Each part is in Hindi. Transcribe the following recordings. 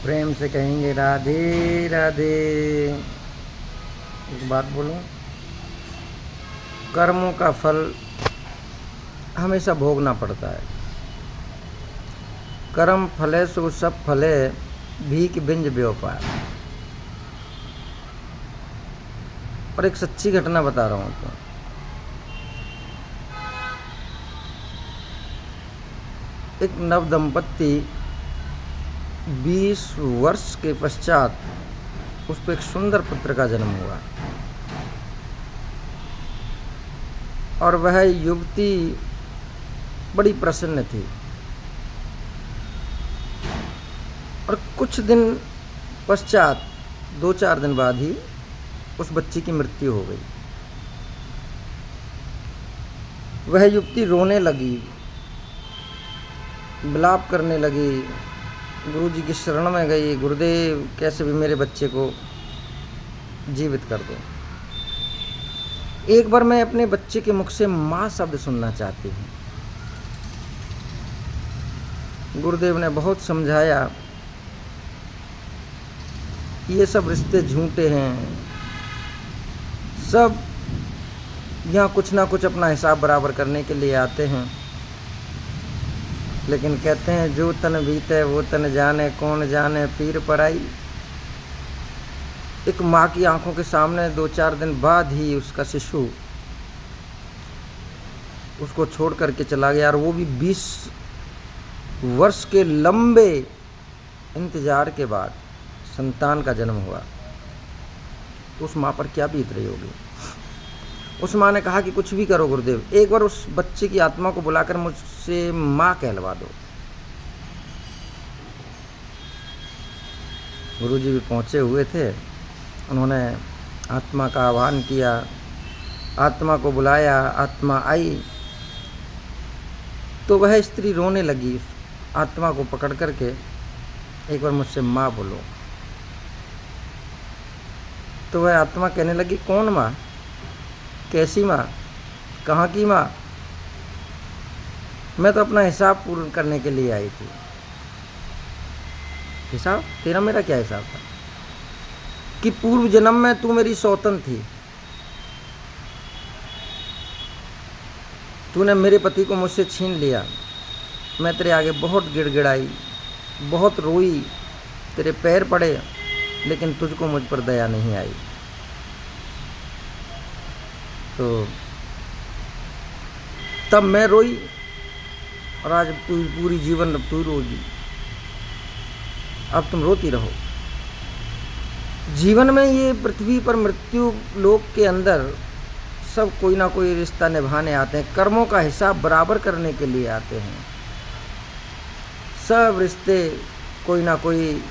प्रेम से कहेंगे राधे राधे। एक बात बोलूं, कर्मों का फल हमेशा भोगना पड़ता है। कर्म फले सो सब फले, भीख बिंज व्यापार। और एक सच्ची घटना बता रहा हूं तो एक नव दंपत्ति 20 वर्ष के पश्चात उसको एक सुंदर पुत्र का जन्म हुआ और वह युवती बड़ी प्रसन्न थी। और कुछ दिन पश्चात 2-4 दिन बाद ही उस बच्ची की मृत्यु हो गई। वह युवती रोने लगी, विलाप करने लगी, गुरुजी की शरण में गई, गुरुदेव कैसे भी मेरे बच्चे को जीवित कर दो। एक बार मैं अपने बच्चे के मुख से माँ शब्द सुनना चाहती हूँ। गुरुदेव ने बहुत समझाया, ये सब रिश्ते झूठे हैं, सब यहाँ कुछ ना कुछ अपना हिसाब बराबर करने के लिए आते हैं। लेकिन कहते हैं जो तन बीते वो तन जाने, कौन जाने पीर पराई। एक माँ की आंखों के सामने 2-4 दिन बाद ही उसका शिशु उसको छोड़ करके चला गया, और वो भी 20 वर्ष के लंबे इंतजार के बाद संतान का जन्म हुआ। तो उस माँ पर क्या बीत रही होगी। उस माँ ने कहा कि कुछ भी करो गुरुदेव, एक बार उस बच्चे की आत्मा को बुलाकर मुझसे माँ कहलवा दो। गुरुजी भी पहुँचे हुए थे। उन्होंने आत्मा का आह्वान किया, आत्मा को बुलाया, आत्मा आई तो वह स्त्री रोने लगी। आत्मा को पकड़ करके एक बार मुझसे माँ बोलो। तो वह आत्मा कहने लगी, कौन माँ, कैसी माँ, कहाँ की माँ? मैं तो अपना हिसाब पूर्ण करने के लिए आई थी। हिसाब? तेरा मेरा क्या हिसाब था कि पूर्व जन्म में तू मेरी सौतन थी, तूने मेरे पति को मुझसे छीन लिया। मैं तेरे आगे बहुत गिड़गिड़ाई, बहुत रोई, तेरे पैर पड़े, लेकिन तुझको मुझ पर दया नहीं आई। तो तब मैं रोई और आज तू पूरी जीवन अब तू रोगी। अब तुम रोती रहो। जीवन में ये पृथ्वी पर मृत्यु लोक के अंदर सब कोई ना कोई रिश्ता निभाने आते हैं, कर्मों का हिसाब बराबर करने के लिए आते हैं। सब रिश्ते कोई ना कोई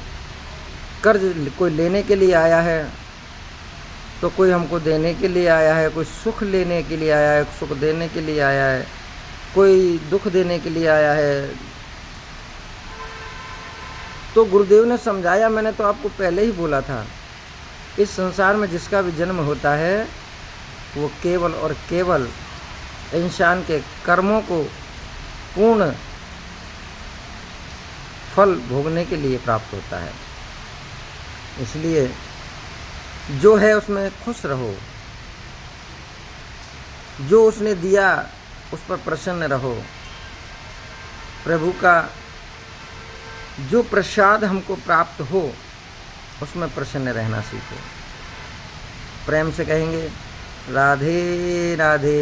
कर्ज कोई लेने के लिए आया है, तो कोई हमको देने के लिए आया है, कोई सुख लेने के लिए आया है, सुख देने के लिए आया है, कोई दुख देने के लिए आया है। तो गुरुदेव ने समझाया, मैंने तो आपको पहले ही बोला था, इस संसार में जिसका भी जन्म होता है वो केवल और केवल इंसान के कर्मों को पूर्ण फल भोगने के लिए प्राप्त होता है। इसलिए जो है उसमें खुश रहो, जो उसने दिया उस पर प्रसन्न रहो। प्रभु का जो प्रसाद हमको प्राप्त हो उसमें प्रसन्न रहना सीखो। प्रेम से कहेंगे राधे राधे।